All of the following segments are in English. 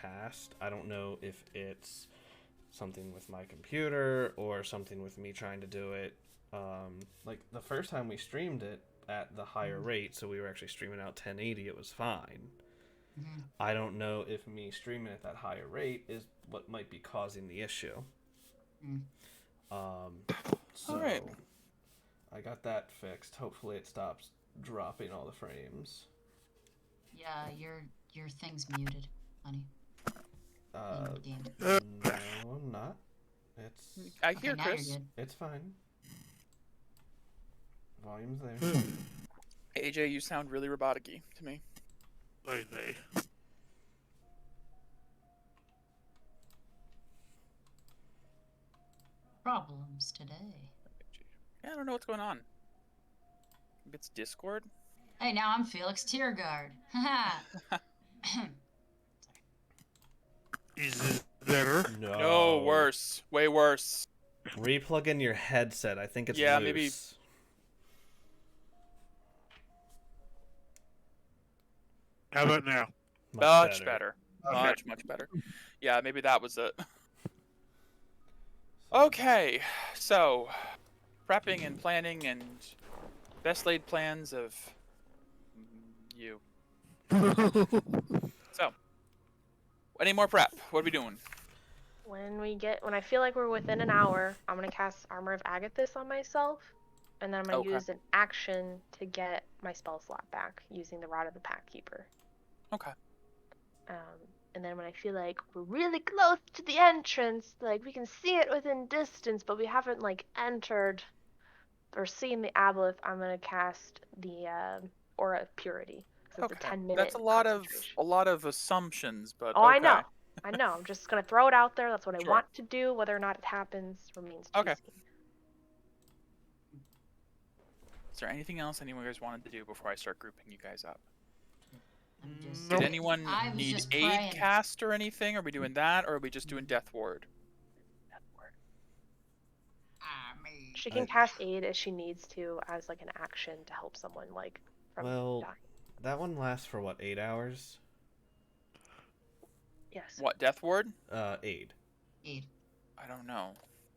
cast. I don't know if it's something with my computer or something with me trying to do it. Like the first time we streamed it at the higher rate, so we were actually streaming out 1080, it was fine. I don't know if me streaming at that higher rate is what might be causing the issue. So All right. I got that fixed. Hopefully it stops dropping all the frames. Yeah, your thing's muted, honey. No, I'm not. I hear now Chris. you're good. It's fine. Volume's there. AJ, you sound really robotic-y to me. Problems today. Yeah, I don't know what's going on. Maybe it's Discord? Hey, now I'm Felix Tierguard. Haha. Is this better? No, worse. Way worse. Replug in your headset. I think it's Yeah, loose. maybe. How about now? Much better. Okay. Much better. Yeah, maybe that was it. Okay, so prepping and planning and best laid plans of you. So, any more prep? What are we doing? When I feel like we're within an hour, I'm gonna cast Armor of Agathis on myself, and then I'm gonna use an action to get my spell slot back using the Rod of the Pack Keeper. Okay. And then when I feel like we're really close to the entrance, like we can see it within distance, but we haven't like entered or seen the aboleth, I'm gonna cast the Aura of Purity. So it's a 10-minute. That's a lot of assumptions, but oh, okay. I know. I'm just gonna throw it out there. That's what I want to do. Whether or not it happens remains to be seen. Is there anything else anyone guys wanted to do before I start grouping you guys up? Nope. Did anyone need aid cast or anything? Are we doing that, or are we just doing Death Ward? She can cast aid if she needs to as like an action to help someone like from dying. That one lasts for what, 8 hours? Yes. What, Death Ward? Aid. I don't know.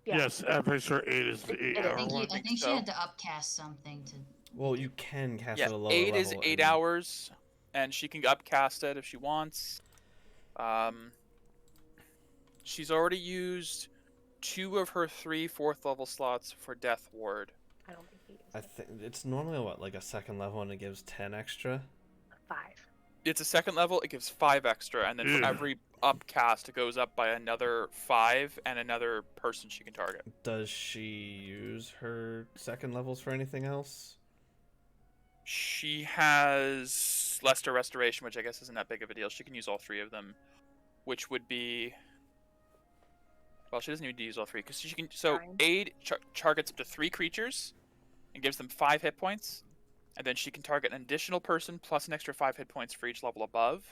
Yeah. Yes, I'm pretty sure 8 is the 8-hour one. I think she had to upcast something to. Well, you can cast at a lower 8 level. is 8 hours, and she can upcast it if she wants. She's already used 2 of her 3 4th level slots for Death Ward. I don't think he used I think it's normally what, like a 2nd level, and it gives 10 extra. 5. It's a 2nd level. It gives 5 extra, and then for every upcast, it goes up by another 5 and another person she can target. Does she use her 2nd levels for anything else? She has Lesser Restoration, which I guess isn't that big of a deal. She can use all 3 of them, which would be. Well, she doesn't need to use all 3 because she can. So aid targets up to 3 creatures, and gives them 5 hit points, and then she can target an additional person plus an extra 5 hit points for each level above.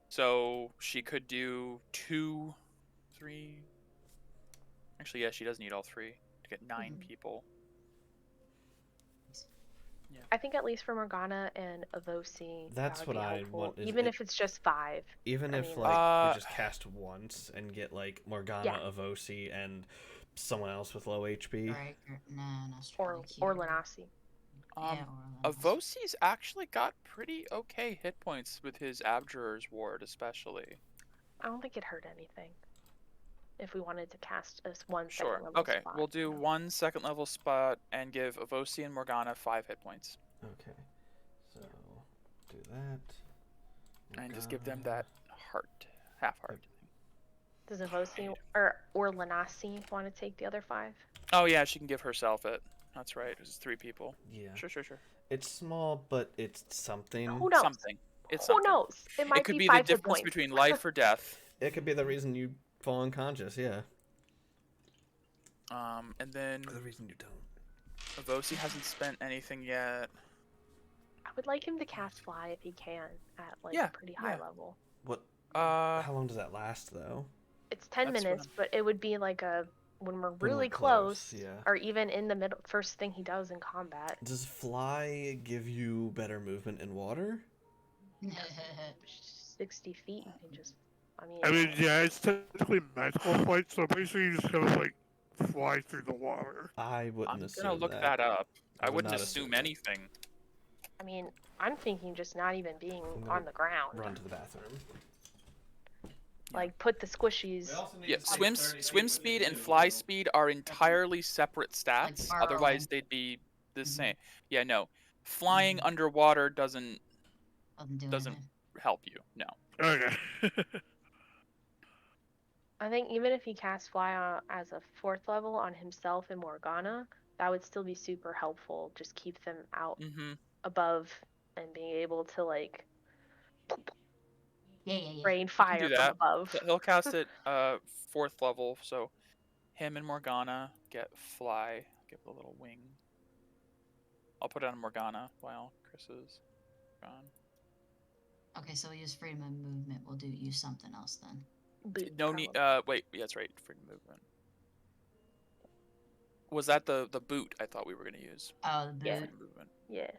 So she could do 2, 3. Actually, yeah, she does need all 3 to get 9 people. Yeah. I think at least for Morgana and Avosi, that's what I want. Even if it's just 5. Even if like you just cast once and get like Morgana, Avosi, and someone else with low HP. Right. Or Lanasi. Avosi's actually got pretty okay hit points with his Abjurer's Ward, especially. I don't think it hurt anything. If we wanted to cast as one Sure. level Okay, spot. we'll do 1 2nd level spot and give Avosi and Morgana 5 hit points. Okay, so do that. And just give them that half heart. Does Avosi or Lanasi want to take the other 5? Oh yeah, she can give herself it. That's right. It's 3 people. Yeah. Sure. It's small, but it's something. Who knows? Something. It's Who something. knows? It might could be be 5 the hit difference points. between life or death. It could be the reason you fall unconscious. Yeah. And then Or the reason you don't. Avosi hasn't spent anything yet. I would like him to cast Fly if he can at like a pretty high level. What? How long does that last though? It's 10 minutes, but it would be like when we're really close, or even in the middle, first thing he does in combat. Does Fly give you better movement in water? 60 feet, you can just I mean, yeah, it's technically magical flight, so basically you just kind of like fly through the water. I wouldn't I'm assume gonna look that. that up. I I would wouldn't not assume assume that. anything. I mean, I'm thinking just not even being gonna on the ground. Run to the bathroom. Like put the squishies. Yeah, swim speed and fly speed are entirely separate stats. burrowing. Otherwise, they'd be the Mhm. same. Yeah, no. Flying underwater doesn't Doesn't do help you. No. Okay. I think even if he casts fly as a 4th level on himself and Morgana, that would still be super helpful. Just keep them out Mm-hmm. above and being able to like Yeah. rain do fire from that. above. He'll cast it 4th level, so him and Morgana get fly. Give it a little wing. I'll put it on Morgana while Chris is gone. Okay, so we'll use freedom of movement. We'll use something else then. Boot, No need. probably. Wait. Yeah, that's right. Freedom of movement. Was that the boot? I thought we were gonna use. Oh, the boot. Yeah. Freedom of movement. Yeah.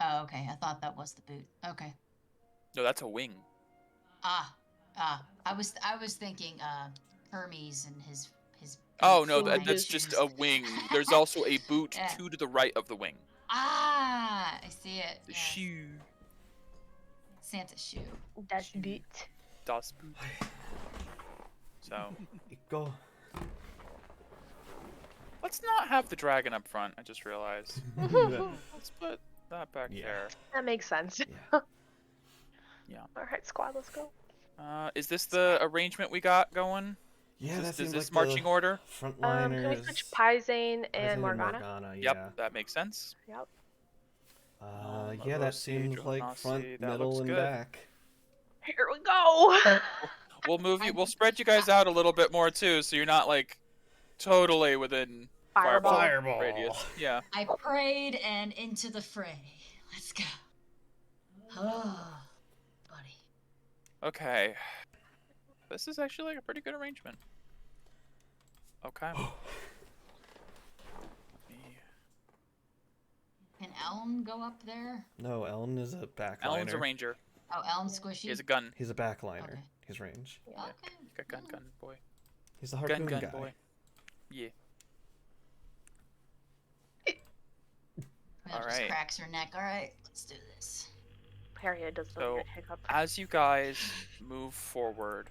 Oh, okay. I thought that was the boot. Okay. No, that's a wing. I was thinking Hermes and his Oh no, flying that's shoes. just a wing. There's also a boot Yeah. to the right of the wing. I see it. The Yes. shoe. Santa's shoe. Das Shoot. Boot. Das Boot. So Go. let's not have the dragon up front. I just realized. Let's put that back Yeah. there. That makes sense. Yeah. Yeah. Alright, squad, let's go. Is this the arrangement we got going? Yeah, that Is seems this like marching the order? frontliners. Can we switch Paisane Paisane and Morgana? yeah. Yep, that makes sense. Yep. Yeah, that Rossi, seems like Johanasi, front, that middle, looks and good. back. Here we go! We'll move you. We'll spread you guys out a little bit more too, so you're not like totally within Fireball. Fireball. radius. Yeah. I prayed and into the fray. Let's go. Oh, buddy. Okay. This is actually like a pretty good arrangement. Okay. Can Elm go up there? No, Ellen is a backliner. Ellen's a ranger. Oh, Elm's squishy. He has a gun. He's a backliner. Okay. He's range. Okay. He's got gun boy. He's the harpoon Gun guy. boy. Yeah. That just Alright. cracks her neck. All right, let's do this. Harriet does the So, weird hiccup. As you guys move forward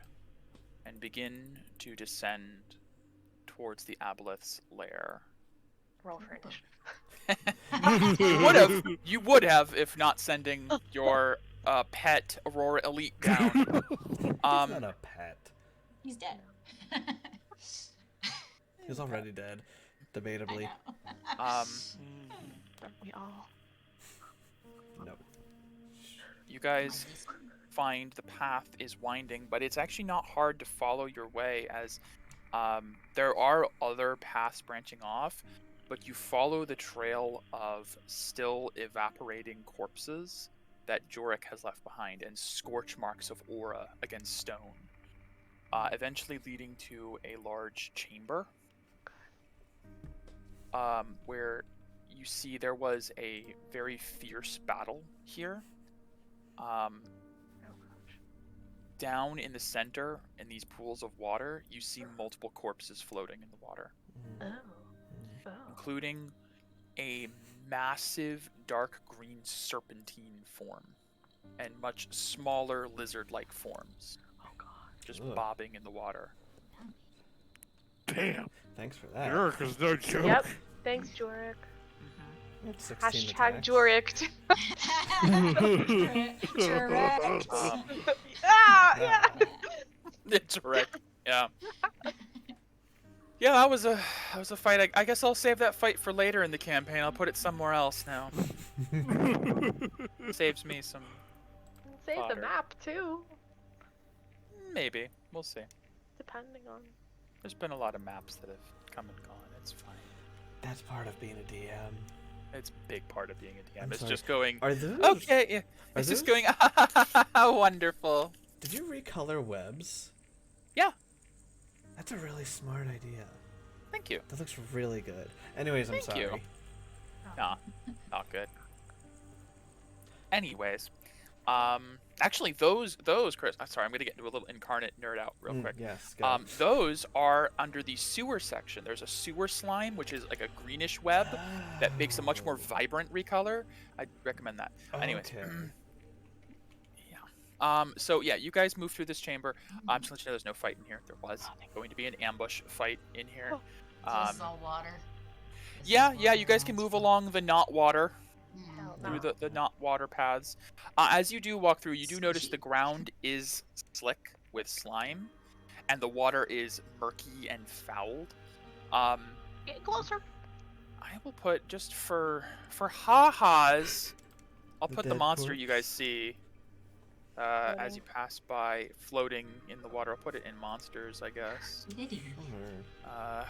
and begin to descend towards the Aboleth's lair, Roll for initiative. you would have if not sending your pet Aurora Elite down. He's Um, not a pet. He's dead. He's already dead. I Debatably. know. Don't we all? No. You guys find the path is winding, but it's actually not hard to follow your way as there are other paths branching off, but you follow the trail of still evaporating corpses that Jorik has left behind and scorch marks of aura against stone, eventually leading to a large chamber where you see there was a very fierce battle here. Down in the center, in these pools of water, you see multiple corpses floating in the water, Oh. Oh. including a massive dark green serpentine form and much smaller lizard-like forms Oh god. just Ugh. bobbing in the water. Damn. Thanks for that. Eric is no joke. Yep. Thanks, Jorik. It's 16 Hashtag attacks. Jorik. Correct. Ah, yeah. It's right. Yeah. Yeah, that was a fight. I guess I'll save that fight for later in the campaign. I'll put it somewhere else now. Saves me some. Save the Fodder. map too, Maybe. We'll see. depending on. There's been a lot of maps that have come and gone. It's fine. That's part of being a DM. It's a big part of being a DM. I'm It's sorry. just going. Are those? Okay. Yeah. Are It's just those- going. Wonderful. Did you recolor webs? Yeah. That's a really smart idea. Thank you. That looks really good. Anyways, I'm Thank sorry. you. Nah, not good. Anyways, Actually, those, Chris. I'm sorry, I'm gonna get into a little incarnate nerd out real quick. Yes. Go. Those are under the sewer section. There's a sewer slime, which is like a greenish web that makes a much more vibrant recolor. I'd recommend that. Anyways. Okay. Yeah. So yeah, you guys move through this chamber. I'm just gonna let you know there's no fight in here. There was going to be an ambush fight in here. So this is all water. This Yeah, is yeah, water, you guys can that's move fine. along the not water Hell through no. the not water paths. As you do walk through, you do notice the ground is slick with slime, and the water is murky and fouled. Get closer. I will put just for ha-has, I'll The put the dead monster corpse. you guys see as Floating. you pass by, floating in the water. I'll put it in monsters, I guess. Diddy. Sure.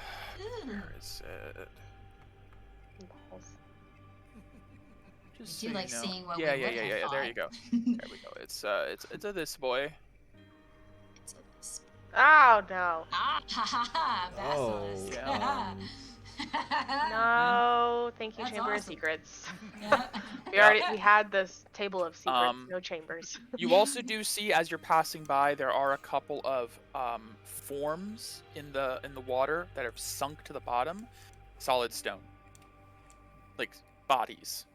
Where is it? Balls. Just Do you so like know. seeing what Yeah, we yeah, would yeah, have yeah. There you go. There we go. It's a this boy. It's a- Oh no. Ah, ha ha ha! Oh. Basilisk. yeah. No. Thank you, That's Chamber of awesome. Secrets. Yeah. We had this table of secrets, no chambers. You also do see, as you're passing by, there are a couple of forms in the water that have sunk to the bottom, solid stone, like bodies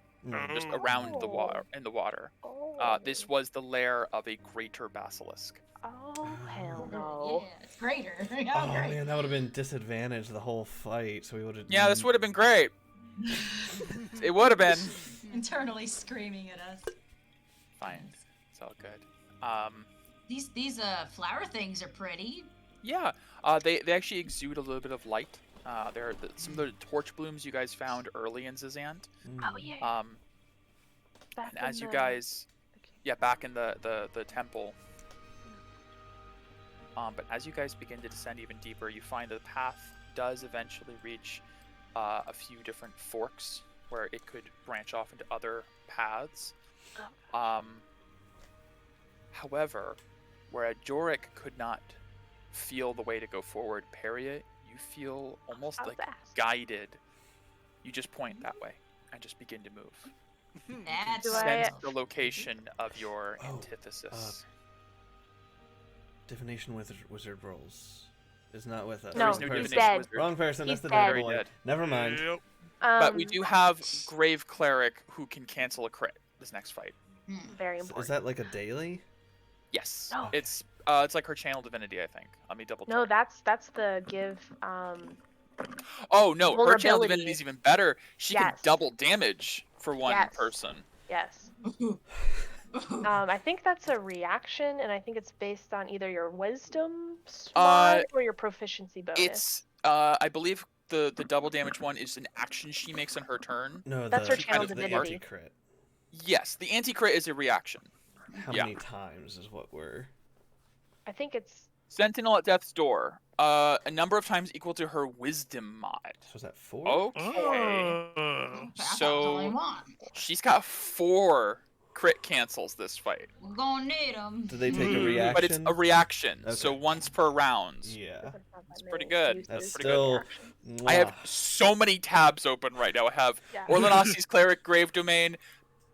just around the water in the water. Oh. This was the lair of a greater basilisk. Oh hell no. Yeah, it's greater. Yeah, Oh great. man, that would have been disadvantaged the whole fight. So we would have. Yeah, this would have been great. It would have been. Internally screaming at us. Fine. It's all good. These flower things are pretty. Yeah. They actually exude a little bit of light. They're some of the torch blooms you guys found early in Zizant. Oh yeah. Back And as in you the- guys, yeah, back in the temple. But as you guys begin to descend even deeper, you find the path does eventually reach a few different forks where it could branch off into other paths. However, where Jorik could not feel the way to go forward, Peria, you feel almost I was like asked. guided. You just point that way and just begin to move. That's Do I- Sense sense. the location of your Oh, antithesis. Divination wizard rolls is not with us. No, There is Wrong no he's person. divination dead. wizard. Wrong person. He's That's the dead. dead Very boy. dead. Never mind. Yep. But we Um, do have Grave Cleric who can cancel a crit this next fight. Very Is important. that like a daily? Yes. No. It's like her channel divinity, I think. Let me double check. No, that's the give. Oh no, her channel vulnerability. divinity is even better. She can Yes. double damage for one Yes. person. Yes. I think that's a reaction, and I think it's based on either your wisdom mod or your proficiency bonus. It's I believe the double damage one is an action she makes on her turn. No, That's the, her channel the divinity. anti-crit. Yes, the anti-crit is a reaction. How Yeah. many times is what we're... I think it's Sentinel at Death's Door. A number of times equal to her wisdom mod. So is that 4? Okay. Oh. So she's got 4 crit cancels this fight. We're gonna need them. Did they take a reaction? But it's a reaction, so Okay. once per round. Yeah. doesn't have that That's pretty many good. uses That's pretty for still... reactions. I have Mwah. so many tabs open right now. I have Yeah. Orlanosi's Cleric, Grave Domain,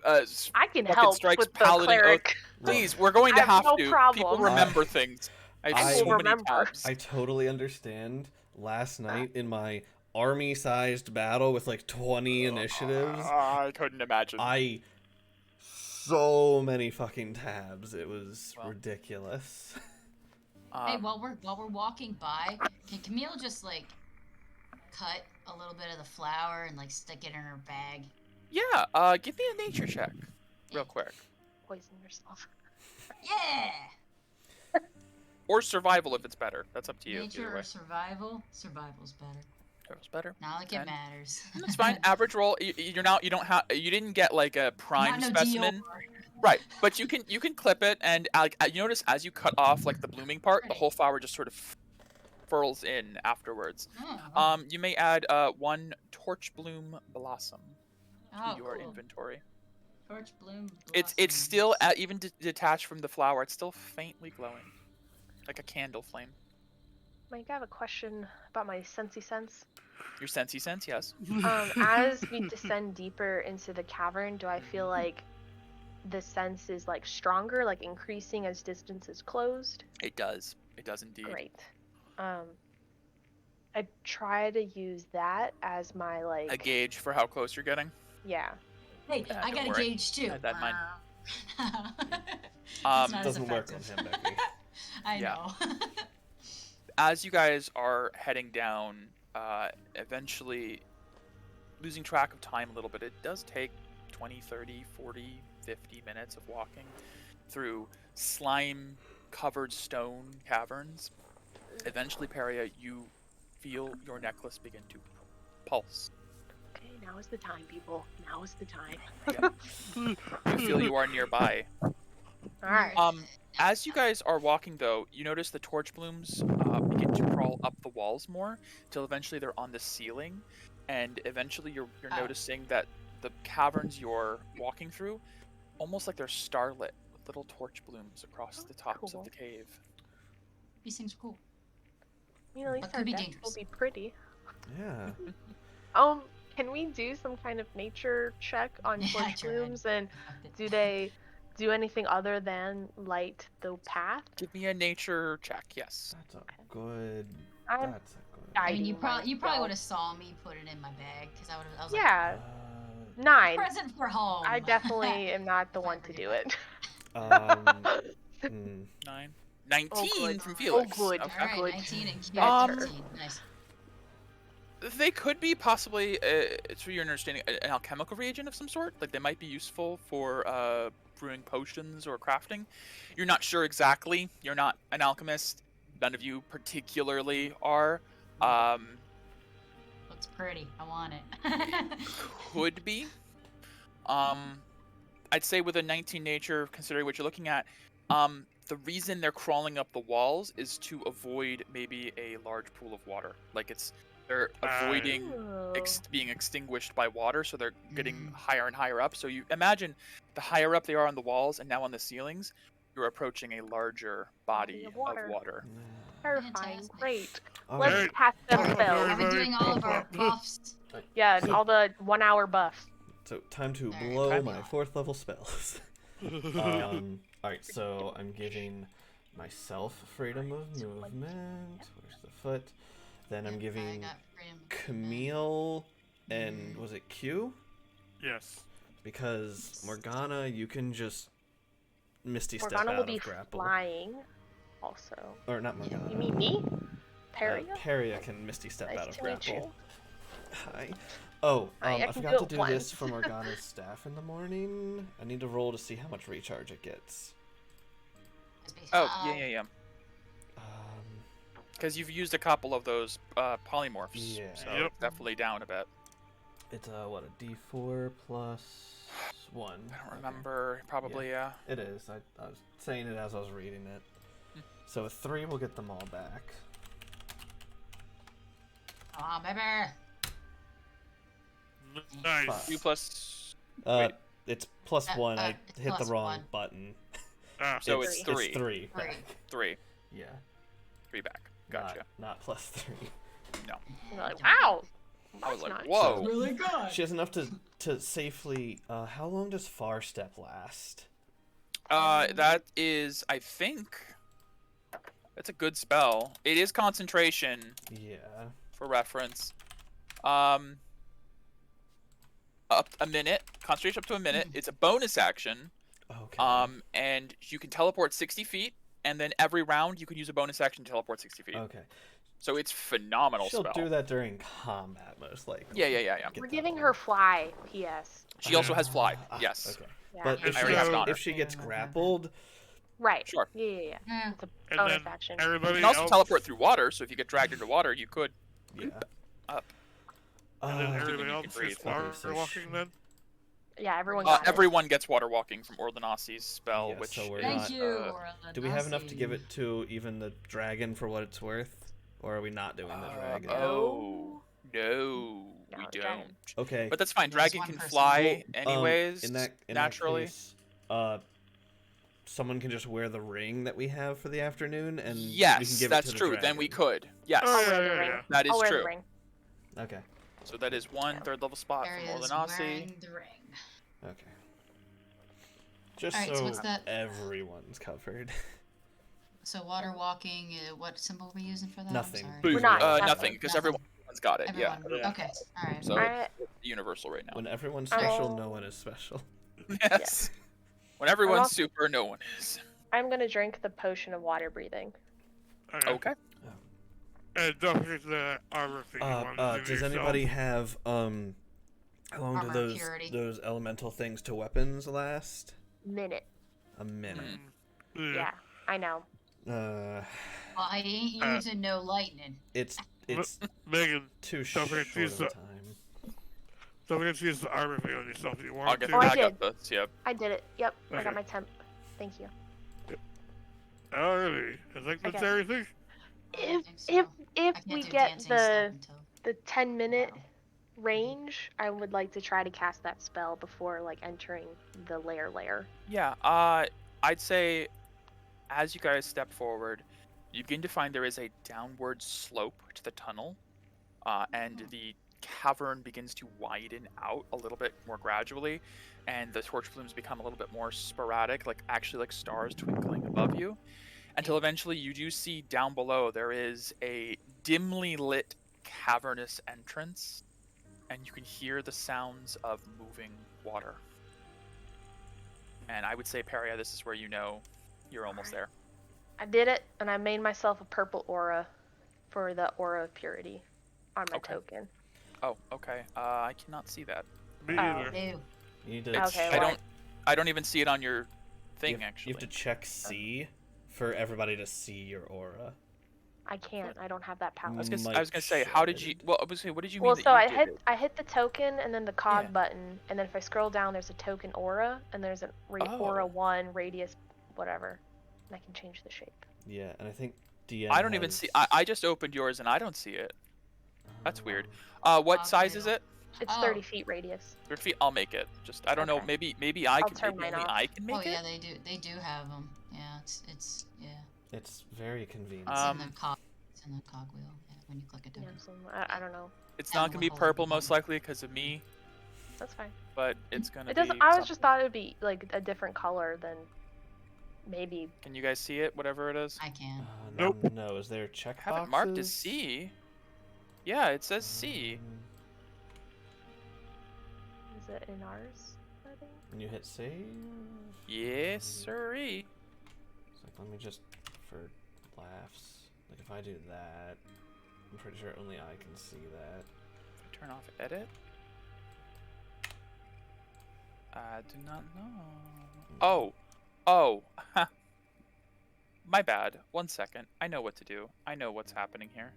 I can Fucking help strikes with the Paladin Oath. cleric. Please, we're going to I have no to. problem. People remember things. I have I so will many remember. tabs. I totally understand. Last night in my army-sized battle with like 20 initiatives, I couldn't imagine. so many fucking tabs. It was Well. ridiculous. Hey, while we're walking by, can Camille just like cut a little bit of the flour and like stick it in her bag? Yeah, give me a nature check, real quick, Poison yourself. Yeah. or survival if it's better. That's up to you. Nature Either or way. survival? Survival's better. Survival's better. Not like it 10. matters. It's fine. Average roll. You don't have. You didn't get like a prime Not no specimen. deal. Right, but you can clip it, and you notice as you cut off like the blooming part, the Right. whole flower just sort of furls in afterwards. Oh, You may add 1 torch bloom blossom oh, to your cool. inventory. Torch bloom. It's blossom. still even detached from the flower. It's still faintly glowing, like a candle flame. Mike, I have a question about my sensey sense. Your sensey sense, yes. As we descend deeper into the cavern, do I feel like the sense is like stronger, like increasing as distance is closed? It does. It does indeed. Great. I try to use that as my like A gauge for how close you're getting. Yeah. Hey, Yeah, I don't got a worry. gauge too. Keep that in mind. It's not as Doesn't work on effective. him, Becky. I Yeah. know. As you guys are heading down, eventually losing track of time a little bit, it does take 20, 30, 40, 50 minutes of walking through slime-covered stone caverns. Eventually, Peria, you feel your necklace begin to pulse. Okay, now is the time, people. Now is the time. You feel you are nearby. Alright. As you guys are walking, though, you notice the torch blooms begin to crawl up the walls more, till eventually they're on the ceiling, and eventually you're noticing that the caverns you're walking through, almost like they're starlit with little torch blooms across the tops cool. of the cave. These things are cool. You know, at least But our could be decks dangerous. will be pretty. Yeah. Can we do some kind of nature check on Yeah, torch try. blooms, and do they do anything other than light the path? Give me a nature check, yes. That's a good. I'm That's a good. I mean, you guiding probably would myself. have saw me put it in my bag because I was Yeah, Uh, 9. like, present for home. I definitely am not the one to do it. hmm. 9. 19 good. from Felix. Oh, good. All Okay. right, Good. 19 and Q. Better. 15. Nice. They could be possibly, it's for your understanding, an alchemical reagent of some sort. Like, they might be useful for brewing potions or crafting. You're not sure exactly. You're not an alchemist. None of you particularly are. Looks pretty. I want it. Could be. I'd say with a 19 nature, considering what you're looking at, the reason they're crawling up the walls is to avoid maybe a large pool of water. Like, they're avoiding Oh. being extinguished by water, so they're getting higher and higher up. So you imagine the higher up they are on the walls and now on the ceilings, you're approaching a larger body of water. Terrifying. Fantastic. Great. All Let's right. cast them Very, spells. I've been very doing all of our proper. buffs. Yeah, all the 1 hour buffs. So time to Alright, blow time my on. 4th level spells. Alright, so I'm giving myself freedom of movement. Where's the foot? Then I'm Yep, I giving got freedom of movement. Camille and was it Q? Yes. Because Morgana, you can just Misty step Morgana will out be of grapple. flying. Also. Or not Morgana. You mean me? Peria? Peria can Misty step Nice out of to meet grapple. Hi. Oh, Hi, I I can forgot do to it do this once. for Morgana's staff in the morning. I need to roll to see how much recharge it gets. Oh, yeah. Um, Because you've used a couple of those polymorphs. Yeah. So Yep. definitely down a bit. it's what, a D4 plus 1. I don't Okay. remember. Probably, yeah. It is. I was saying it as I was reading it. So a 3 will get them all back. Aw, baby. Nice. Fuck. 2 plus... Uh, it's plus 1. I it's hit the plus wrong 1. button. Ah, So it's 3. It's 3. Three. back. 3. Yeah. 3 back. Gotcha. Not plus 3. You're like, wow. I was That's like, nice. whoa. Really good. She has enough to safely. How long does Far Step last? That is, I think... That's a good spell. It is concentration, Yeah. for reference. Up a minute. Concentration up to a minute. It's a bonus action. Okay. And you can teleport 60 feet, and then every round you can use a bonus action to teleport 60 feet. Okay. So it's phenomenal She'll spell. do that during combat, most likely. Yeah. Get We're that giving one. her fly, P.S. She also has fly. Ah, Yes. Okay. Yeah. But if I already have she, it on her. if she gets grappled, Right. Sure. Yeah. Mm. It's a and bonus then action. You everybody can also else, teleport through water, so if you get dragged into water, you could. yeah. Up. and then Uh, everybody you else can breathe. is water Okay, so walking then. Yeah, everyone got it. Everyone gets water walking from Orlanasi's spell, Yeah, which so we're Thank not, you. do we have enough to give it to even the dragon for what it's worth? Or are we not doing the dragon? Oh, no, we No, don't. dragon. Okay. But that's fine. There's Dragon one can person. fly Well, anyways, in that naturally. case, someone can just wear the ring that we have for the afternoon, and we can Yes, give that's it to the true. Then we dragon. could. Yes, Oh, I'll wear the yeah, ring. yeah. that is I'll wear true. the ring. Okay. So that is one Yeah. third level spot There from is Orlanasi. wearing the ring. Okay. Just Alright, so so what's that? everyone's covered. So water walking, what symbol are we using for that? Nothing. I'm sorry. We're not. Nothing, because everyone's got it. Everyone. Yeah. Okay. All right. So I- it's universal right now. When everyone's special, Oh. no one is special. Yes. When everyone's also- super, no one is. I'm gonna drink the potion of water breathing. Okay. And don't forget the armor thing. you wanted to do Does yourself. anybody have how long do Armor purity. those elemental things to weapons last? Minute. A minute. Yeah, I know. Uh, Well, I ain't using no lightning. it's Megan, too don't short forget to use of a the- time. don't forget to use the armor thing on yourself if you I'll want get to. Oh, I back did. up this. Yep. I did it. Yep, I Okay. got my temp. Thank you. Alrighty. Is that Okay. everything? If think so. if I if can't we do get dancing the stuff until. the 10-minute range, I would like to try to cast that spell before like entering the lair. Yeah. I'd say, as you guys step forward, you begin to find there is a downward slope to the tunnel, and the cavern begins to widen out a little bit more gradually, and the torch flames become a little bit more sporadic, like stars twinkling above you, until eventually you do see down below there is a dimly lit cavernous entrance, and you can hear the sounds of moving water. And I would say, Peria, this is where you know you're almost there. I did it, and I made myself a purple aura for the aura of purity on my Okay. token. Oh, okay. I cannot see that. Me Oh. either. Ew. You need to. Okay, I well, don't even see it on your thing, you have, actually. You have to check C for everybody to see your aura. I can't. I don't have that power. I was gonna Mike say, how did you? should. Well, obviously, what did you mean? Well, that so you I did it? hit the token and then the cog Yeah. button, and then if I scroll down, there's a token aura, and there's an aura Oh. 1 radius, whatever, and I can change the shape. Yeah, and I think DM. I don't even see. I just opened yours and I don't see it. That's weird. What size is it? It's Oh. 30 feet radius. 3 feet. I'll make it. Just I don't know. Okay. Maybe I I'll can. turn Maybe mine only off. I can make Oh yeah, it. they do have them. Yeah, it's yeah. It's very convenient. It's in the Um, cog. It's in the cogwheel. Yeah, when you click a Yeah, token. so I don't know. It's Down not gonna be the hole. purple most likely because of me, That's fine. but it's gonna It be. doesn't. I was just something. thought it would be like a different color than maybe. Can you guys see it? Whatever it is. I can. Nope. No, is there check I have it marked as C. Yeah, it says C. Is it in ours? I think. And you hit save. Yes, sirree. It's like, let me just, for laughs, like if I do that, I'm pretty sure only I can see that. Turn off edit. I do not know. Oh. My bad. 1 second. I know what to do. I know what's happening here.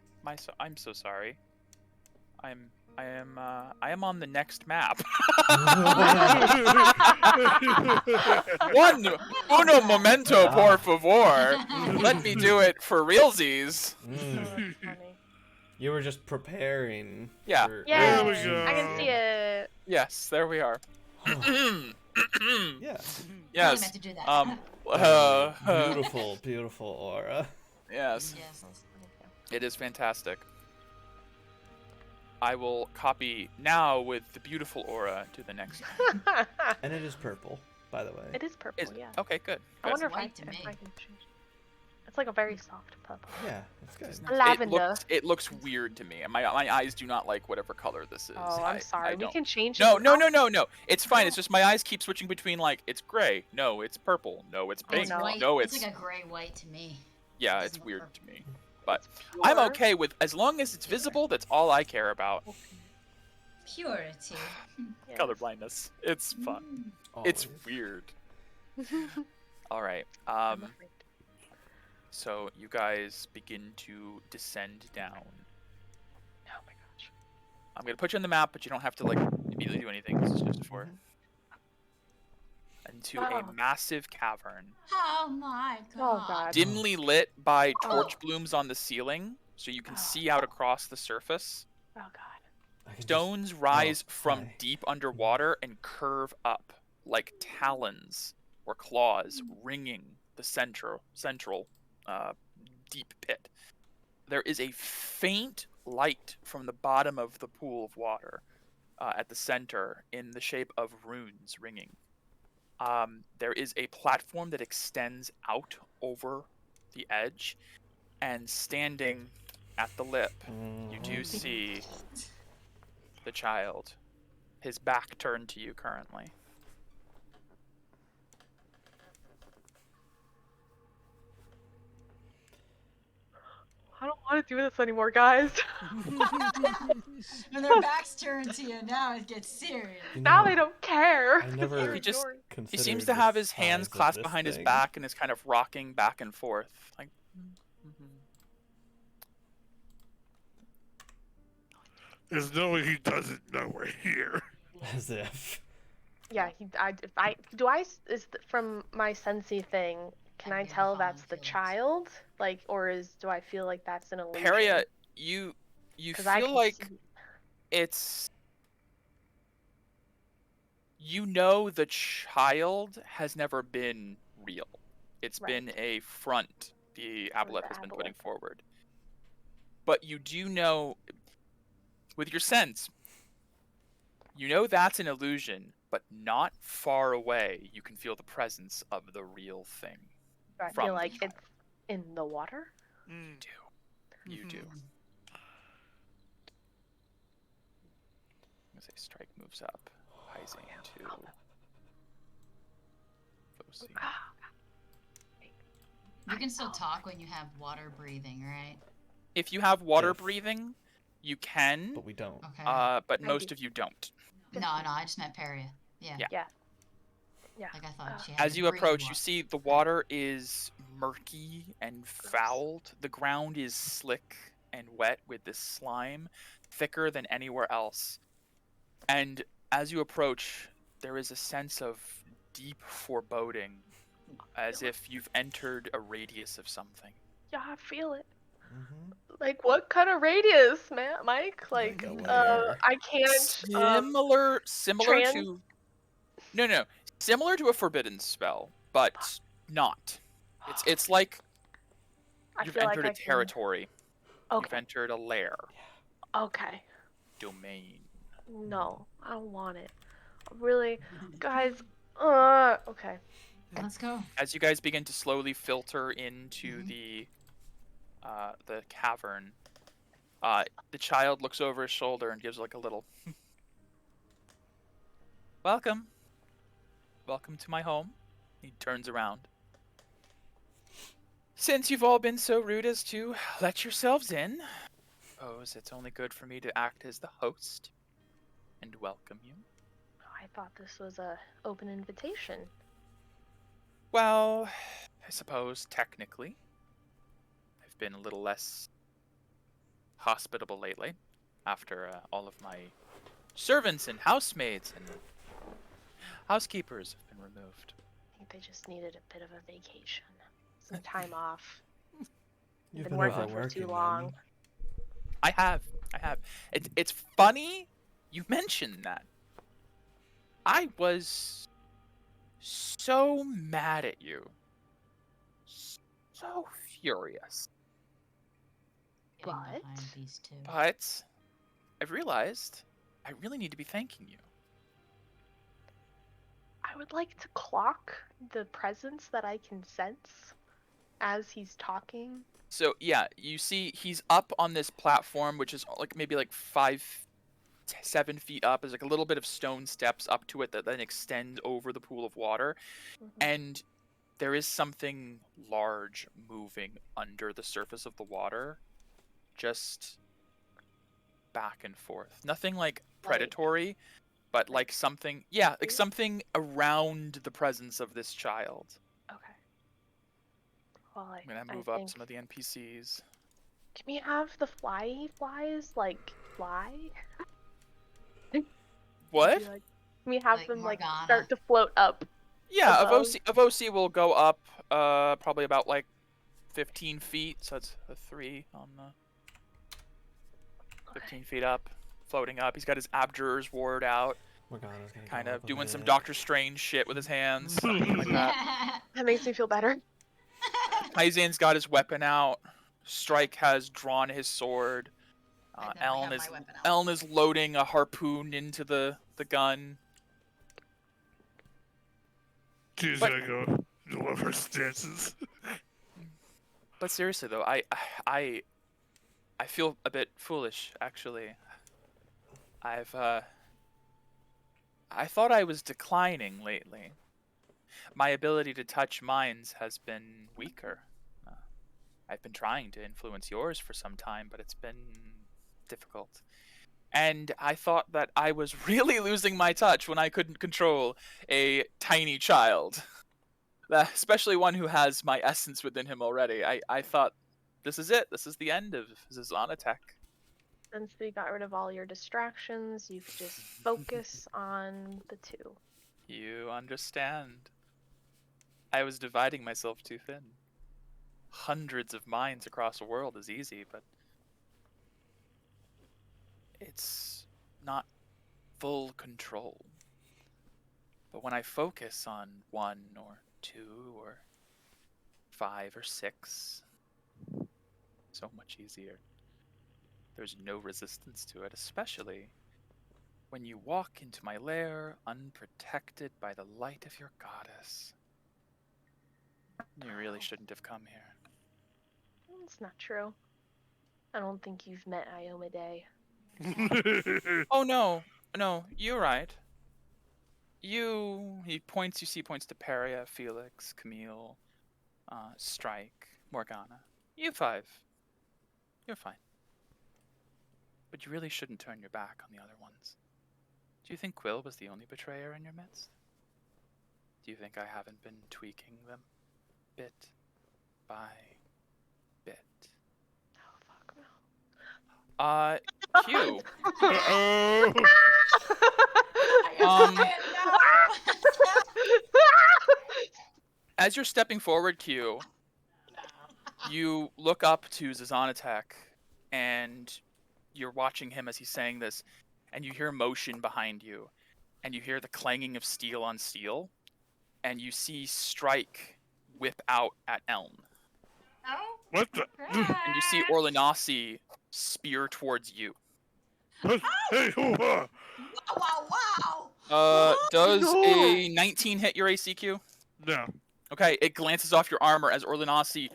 I'm so sorry. I am on the next map. Uno momento, por favor. Let me do it for realsies. Oh, that's funny. You were just preparing. Yeah. for- Yeah, There we go. I can see it. Yes, there we are. Yeah. I Yes. meant to do that. Beautiful, beautiful aura. Yes. Yes. It is fantastic. I will copy now with the beautiful aura to the next. And it is purple, by the way. It is purple, Is- yeah. Okay, good. I good. wonder if white to me. if I can change. It's like a very soft purple. Yeah, it's good. It's nice. Lavender. It looks weird to me. My eyes do not like whatever color this is. Oh, I I'm sorry. We don't. can change it. No. now. It's fine. It's just my eyes keep switching between like it's gray. No, it's purple. No, it's Oh, pink. it's white. No, it's it's like a gray white to me. yeah, doesn't it's look weird purple. to me. But I'm Pure. okay with as long as it's visible. That's all I care about. Purity. Yes. Color blindness. It's fun. It's Always. weird. All right. I'm afraid. So you guys begin to descend down. Oh my gosh. I'm gonna put you on the map, but you don't have to like immediately do anything. This is just for into a Oh. massive cavern, Oh my Oh, god. God. dimly lit by torch Oh. blooms on the ceiling, so you can Oh. see out across the surface. Oh god. I can just- Stones rise from hi. deep underwater and curve up like talons or claws, ringing the central deep pit. There is a faint light from the bottom of the pool of water at the center in the shape of runes ringing. there is a platform that extends out over the edge, and standing at the lip, you do see the child, his back turned to you currently. I don't want to do this anymore, guys. When their backs turned to you, now it gets serious. Now they don't care. I never He just- considered He seems to the have his size hands of clasped this behind his thing. back and is kind of rocking back and forth. Like, There's no way he doesn't know we're here. As if. Yeah, from my sensey thing, can I I'd be tell able to that's follow the feelings. child? Like, or do I feel like that's an illusion? Peria, you 'Cause I feel can like see- it's... You know the child has never been real. It's been Right. a front the Aboleth has been putting Aboleth. forward. But you do know, with your sense, you know that's an illusion, but not far away you can feel the presence of the real thing. Do I from feel the like child. it's in the water? You do. You do. As a strike moves up, rising to Foci. You can still talk when you have water breathing, right? If you have water Yes. breathing, you can, But we don't. Okay. but I most do. of you don't. no, I just meant Peria. Yeah. Yeah. Yeah. Like I thought she had As to you breathe approach, you water. see the water is murky and fouled. The ground is slick and wet with this slime, thicker than anywhere else. And as you approach, there is a sense of deep foreboding, as if you've entered a radius of something. Yeah, I feel it. Mm-hmm. Like, what kind of radius, Mike? Like, Like a layer. I can't. Similar trans- to... No. Similar to a forbidden spell, but not. It's like I you've feel like entered I a can- territory. You've Okay. entered a lair. Okay. Domain. No, I don't want it. Really, guys. Okay. Let's go. As you guys begin to slowly filter into Mhm. the cavern, the child looks over his shoulder and gives like a little welcome to my home. He turns around. Since you've all been so rude as to let yourselves in, suppose it's only good for me to act as the host and welcome you. I thought this was a open invitation. Well, I suppose technically I've been a little less hospitable lately after all of my servants and housemaids and housekeepers have been removed. I think they just needed a bit of a vacation, some time off. You've been working for overworking too long. Um, I have. It's funny you mentioned that. I was so mad at you. So furious. Getting What? behind these two. But I've realized I really need to be thanking you. I would like to clock the presence that I can sense as he's talking. So yeah, you see he's up on this platform, which is like maybe like 7 feet up. There's like a little bit of stone steps up to it that then extend over the pool of water. And there is something large moving under the surface of the water, just back and forth. Nothing like predatory, but like something, yeah, like something around the presence of this child. Okay. Well, I'm gonna move I up think... some of the NPCs. Can we have the flies like fly? What? Can we have Like them like Morgana. start to float up? Yeah, above? of OC will go up probably about like 15 feet, so it's a 3 on the 15 feet up, floating up. He's got his abjurers ward out, Morgana's gonna kind go of up a doing some bit. Doctor Strange shit with his hands, something like that. That makes me feel better. Hyzan's got his weapon out. Strike has drawn his sword. I definitely have my weapon out. Ellen is loading a harpoon into the gun. She's But- gonna go do one of her stances. But seriously though, I feel a bit foolish actually. I thought I was declining lately. My ability to touch minds has been weaker. I've been trying to influence yours for some time, but it's been difficult. And I thought that I was really losing my touch when I couldn't control a tiny child. Especially one who has my essence within him already. I thought, this is it. This is the end of Zazanatech. Since we got rid of all your distractions, you could just focus on the two. You understand. I was dividing myself too thin. Hundreds of minds across a world is easy, but it's not full control. But when I focus on 1 or 2 or 5 or 6, so much easier. There's no resistance to it, especially when you walk into my lair unprotected by the light of your goddess. You really shouldn't have come here. It's not true. I don't think you've met Iomade. Oh no, you're right. He points to Peria, Felix, Camille, Strike, Morgana. You 5. You're fine. But you really shouldn't turn your back on the other ones. Do you think Quill was the only betrayer in your midst? Do you think I haven't been tweaking them bit by bit? Oh, fuck no. Q. Uh-oh. As you're stepping forward, Q, you look up to Zazanatech, and you're watching him as he's saying this, and you hear motion behind you, and you hear the clanging of steel on steel, and you see Strike whip out at Elm. Oh. What the? And you see Orlinasi spear towards you. Hey, Wow, wow. Does No. a 19 hit your ACQ? No. Okay, it glances off your armor as Orlinasi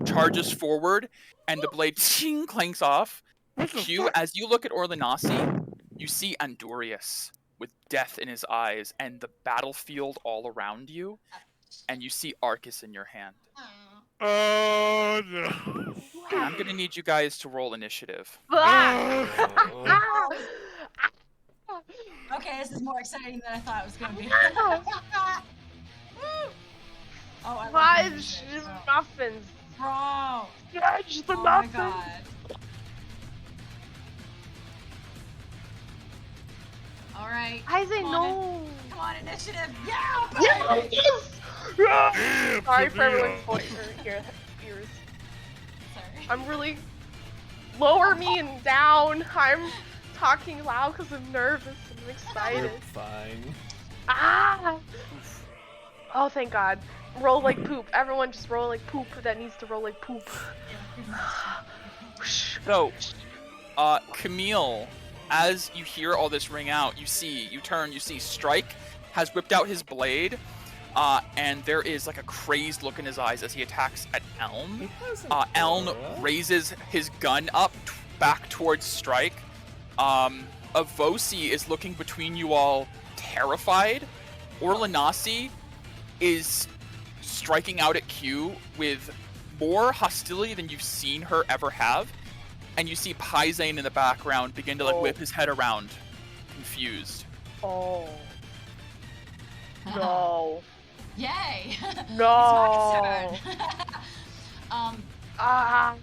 charges forward, and the blade ching clanks off. What the Q, fuck? as you look at Orlinasi, you see Andorius with death in his eyes and the battlefield all around you, and you see Arcus in your hand. Oh no. And I'm gonna need you guys to roll initiative. Ah. Okay, this is more exciting than I thought it was gonna be. Oh, I love Fudge music, bro. muffins. Bro. Fudge the Oh my muffins. god. Alright. I say Come on no. Come on, initiative. Yeah! Yes. Damn, Sorry for Camille. everyone's voice or ears. Sorry. I'm really lower me and down. I'm talking loud because I'm nervous and I'm You're excited. fine. Ah! Oh, thank God. Roll like poop. Everyone just roll like poop that needs to roll like poop. So, Camille, as you hear all this ring out, you see Strike has whipped out his blade, and there is like a crazed look in his eyes as he attacks at Elm. Elm raises his gun up back towards Strike. Avosi is looking between you all, terrified. Orlinasi is striking out at Q with more hostility than you've seen her ever have. And you see Paizane in the background begin to whip his head around, confused. Oh. No. Yay! No. It's my turn. Ah.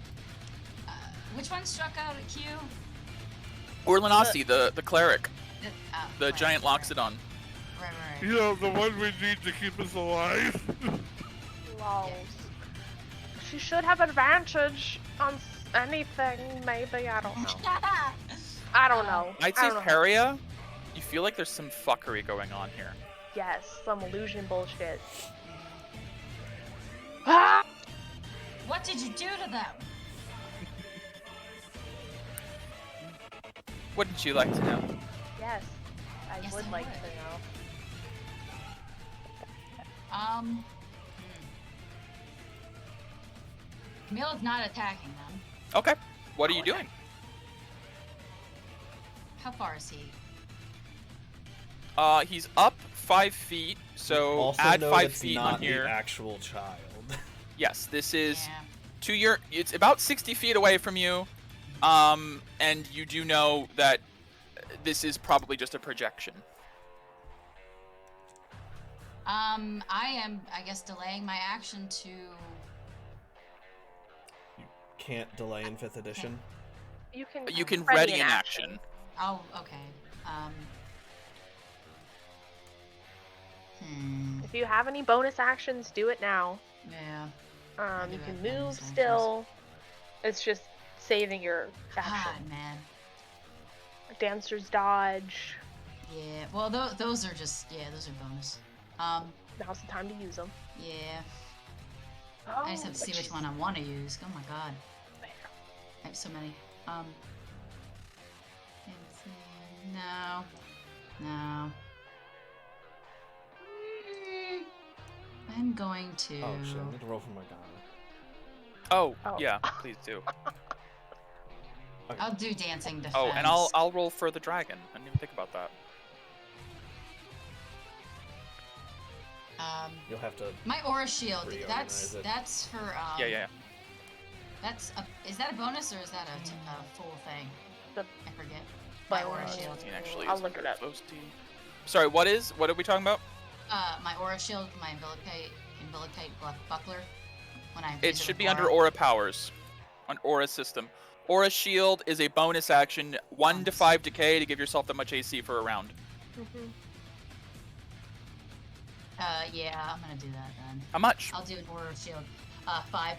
Which one struck out at Q? Orlinasi, the cleric, the Right, giant right, Loxodon. Right. You know, the one we need to keep us alive. Lols. She should have advantage on anything, maybe. I don't know. I don't know. I'd I say don't know. Peria, you feel like there's some fuckery going on here. Yes, some illusion bullshit. Ah! What did you do to them? Wouldn't you like to know? Yes, I Yes, would I like would. to know. Camille's not attacking them. Okay. What are you doing? How far is he? He's up 5 feet, so also add know 5 it's feet not on here. the actual child. Yes, this is Yeah. to your. It's about 60 feet away from you, and you do know that this is probably just a projection. I am, I guess, delaying my action to. You can't delay in 5th edition. You can. You can ready an action. Oh, okay. If you have any bonus actions, do it now. Yeah. You do can have move bonus actions. still. It's just saving your God, action. man. Dancer's dodge. Yeah. Well, those are just those are bonus. Now's the time to use them. Yeah. Oh, I just have to see which one I want to use. Oh my god. I have so many. No. No. I'm going to. Oh shit! I need to roll for Morgana. Oh, Oh. yeah, please do. I'll do dancing defense. Oh, and I'll roll for the dragon. I didn't even think about that. You'll have to. My aura shield. Reorganize it. That's for. Yeah. Is that a bonus or is that a full thing? The- I forget. My My aura aura shield. Actually, I'll is look it up. close to... Sorry, what are we talking about? My aura shield, my umbilicate buckler. When I It should be under Aura powers, on Aura system. Aura shield is a bonus action, 1 to 5 decay to give yourself that much AC for a round. Yeah, I'm gonna do that then. How much? I'll do an aura shield. 5.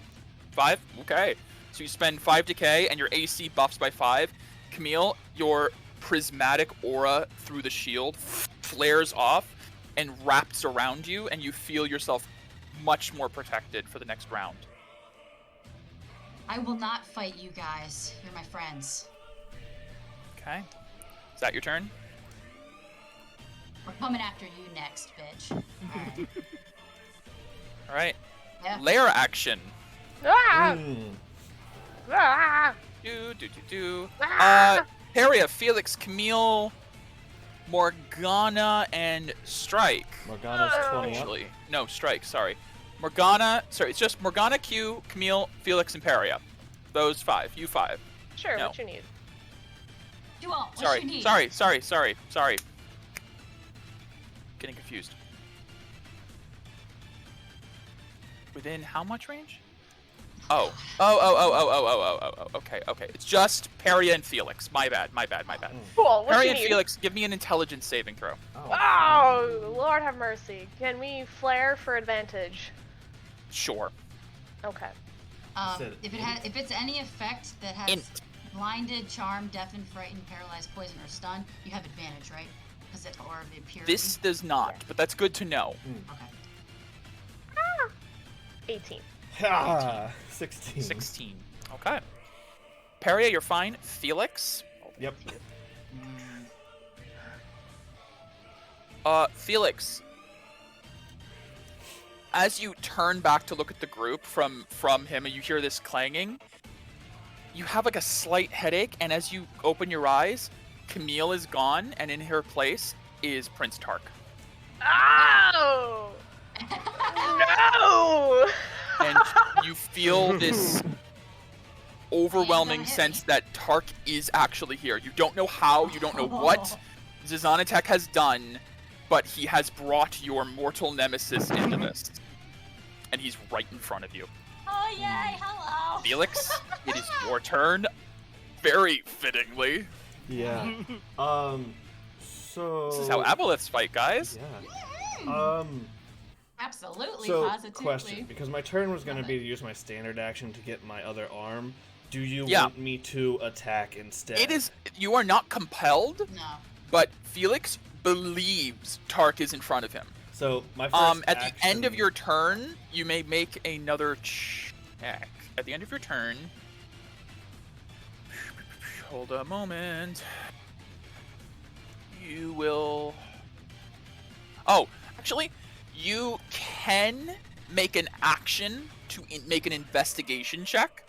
5? Okay. So you spend 5 decay and your AC buffs by 5. Camille, your prismatic aura through the shield flares off and wraps around you, and you feel yourself much more protected for the next round. I will not fight you guys. You're my friends. Okay. Is that your turn? We're coming after you next, bitch. Alright. All right. Yeah. Lair action. Ah! Mm. Ah! Do. Ah! Peria, Felix, Camille, Morgana, and Strike. Morgana's 20 up. Actually, no, Strike. Sorry, Morgana. Sorry, it's just Morgana, Q, Camille, Felix, and Peria. Those 5. You 5. Sure, No. what you need. You want what you need. Sorry. Getting confused. Within how much range? Oh. Okay. It's just Peria and Felix. My bad. Cool, what Peria you and need? Felix, give me an intelligence saving throw. Oh, Lord have mercy. Can we flare for advantage? Sure. Okay. Said If it's any effect that has Int. blinded, charmed, deafened, frightened, paralyzed, poisoned, or stunned, you have advantage, right? Because it's or the purity. This does not, but that's good to know. Okay. 18. Ah, 16. 16. Okay. Peria, you're fine. Felix? Yep. Felix. As you turn back to look at the group from him and you hear this clanging, you have like a slight headache, and as you open your eyes, Camille is gone, and in her place is Prince Tark. Oh! No! And you feel this overwhelming sense that Tark is actually here. You don't know how, you don't know what Zizanatek has done, but he has brought your mortal nemesis into this. And he's right in front of you. Oh yay! Hello. Felix, it is your turn. Very fittingly. Yeah. So. This is how aboleths fight, guys. Yeah. Absolutely, So, positively. question, because my turn was going to be to use my standard action to get my other arm. Do you Yeah. want me to attack instead? It is. You are not compelled, No. but Felix believes Tark is in front of him. So my first At the end of action- your turn, you may make another check. At the end of your turn, hold a moment. You will. Oh, actually, you can make an action to make an investigation check.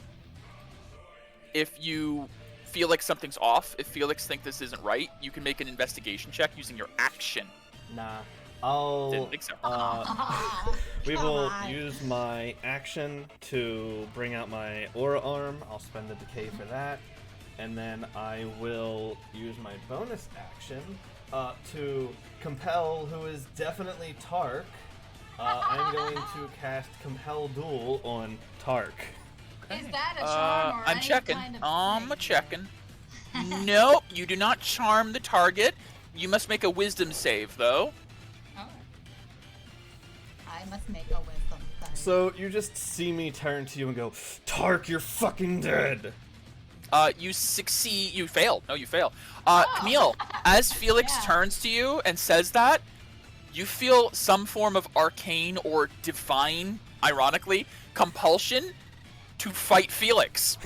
If you feel like something's off, if Felix thinks this isn't right, you can make an investigation check using your action. Nah. Didn't think so. We will use my action to bring out my aura arm. I'll spend the decay for that. And then I will use my bonus action to compel, who is definitely Tark. I'm going to cast Compel Duel on Tark. Is that a charm or I'm any checking. kind of I'm thing? checking. Nope, you do not charm the target. You must make a wisdom save, though. Oh. I must make a wisdom save. So you just see me turn to you and go, Tark, you're fucking dead. You succeed. You failed. No, you fail. Camille, as Felix turns to you and says that, you feel some form of arcane or divine, ironically, compulsion to fight Felix.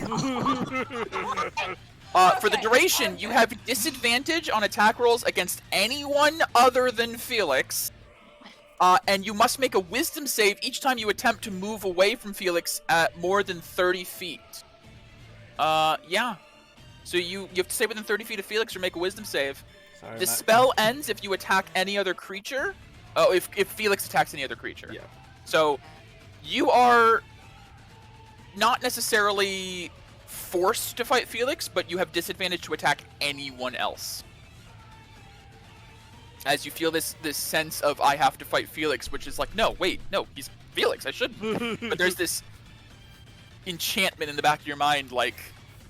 For the duration, you have disadvantage on attack rolls against anyone other than Felix. And you must make a wisdom save each time you attempt to move away from Felix at more than 30 feet. Yeah. So you have to stay within 30 feet of Felix or make a wisdom save. Sorry, The spell ends if you attack any other creature. Oh, if Felix attacks any other creature. Yeah. So you are not necessarily forced to fight Felix, but you have disadvantage to attack anyone else. As you feel this sense of I have to fight Felix, which is like, no, wait, no, he's Felix, I shouldn't. But there's this enchantment in the back of your mind, like,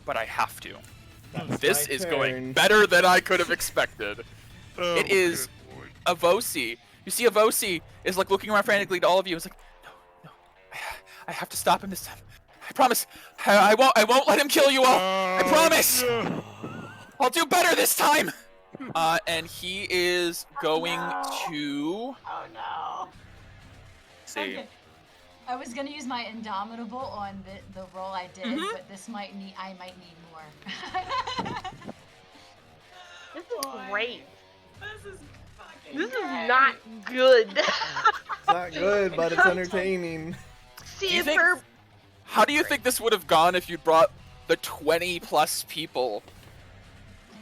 but I have to. That's This my is turn. going better than I could have expected. Oh, It is good boy. Avosi. You see Avosi is like looking around frantically to all of you. It's like, no, I have to stop him this time. I promise. I won't let him kill you all. I promise. No. I'll do better this time. And he is going to Oh no. see. Okay. I was gonna use my Indomitable on the roll I did, but this I might need more. This is great. This is fucking This is great. not good. It's not good, but it's entertaining. See you if think- her How do you think this would have gone if you brought the 20+ people?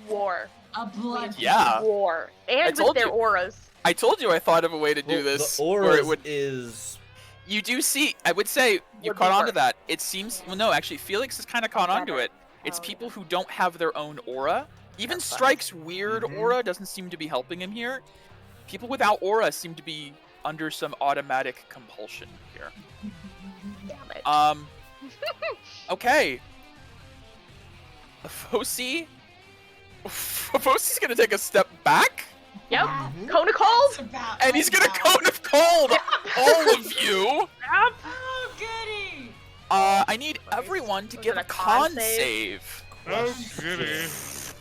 war. A blood. Yeah. War. I And told with their you. auras. I told you I thought of a way to do Well, this. The where aura it would. is... You do see. I would say you Would caught be on to worse. that. It seems. Well, no, actually, Felix has kind of caught on to Better. it. It's Oh, people who don't have their own aura. Even That's fine. Strike's weird Mhm. aura doesn't seem to be helping him here. People without aura seem to be under some automatic compulsion here. Damn it. Okay. Fosi's gonna take a step back, Yep. Mhm. Cone of cold. and he's gonna cone of cold all of you. Yep. Oh goody. I need everyone to Was give it a a con con save. Oh, goody.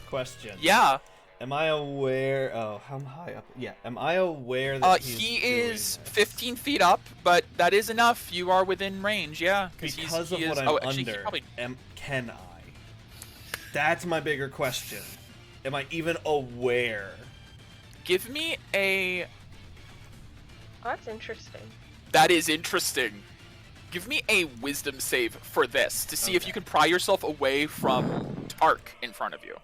Question. Yeah. Am I aware... Oh, how high up? Yeah. Am I aware that he's He doing is this? 15 feet up, but that is enough. You are within range, yeah. Because he of what is, I'm oh, actually, he under, probably, can I? That's my bigger question. Am I even aware? give me a. Oh, that's interesting. That is interesting. Give me a wisdom save for this to see if Okay. you can pry yourself away from Tark in front of you.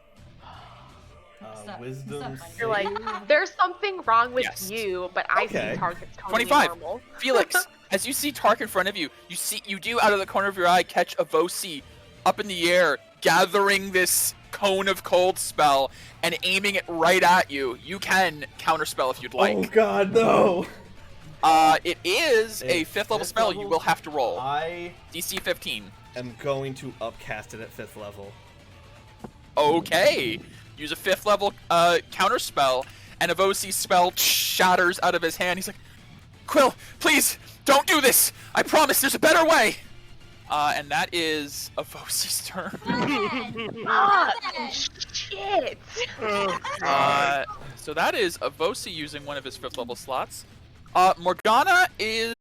Sup- Wisdom sup, You're save? like, there's something wrong with Yes. you, but I Okay. see targets totally 25. normal. Felix, as you see Tark in front of you, you do out of the corner of your eye catch Avosi up in the air, gathering this cone of cold spell and aiming it right at you. You can counterspell if you'd like. Oh god, no! It is a A 5th level fifth spell. level? You will have to roll. I DC 15. am going to upcast it at 5th level. Okay. Use a 5th level counterspell, and Avosi's spell shatters out of his hand. He's like, Quill, please, don't do this! I promise there's a better way! And that is Avosi's turn. Ah, shit. Oh, God. So that is Avosi using one of his 5th level slots. Morgana is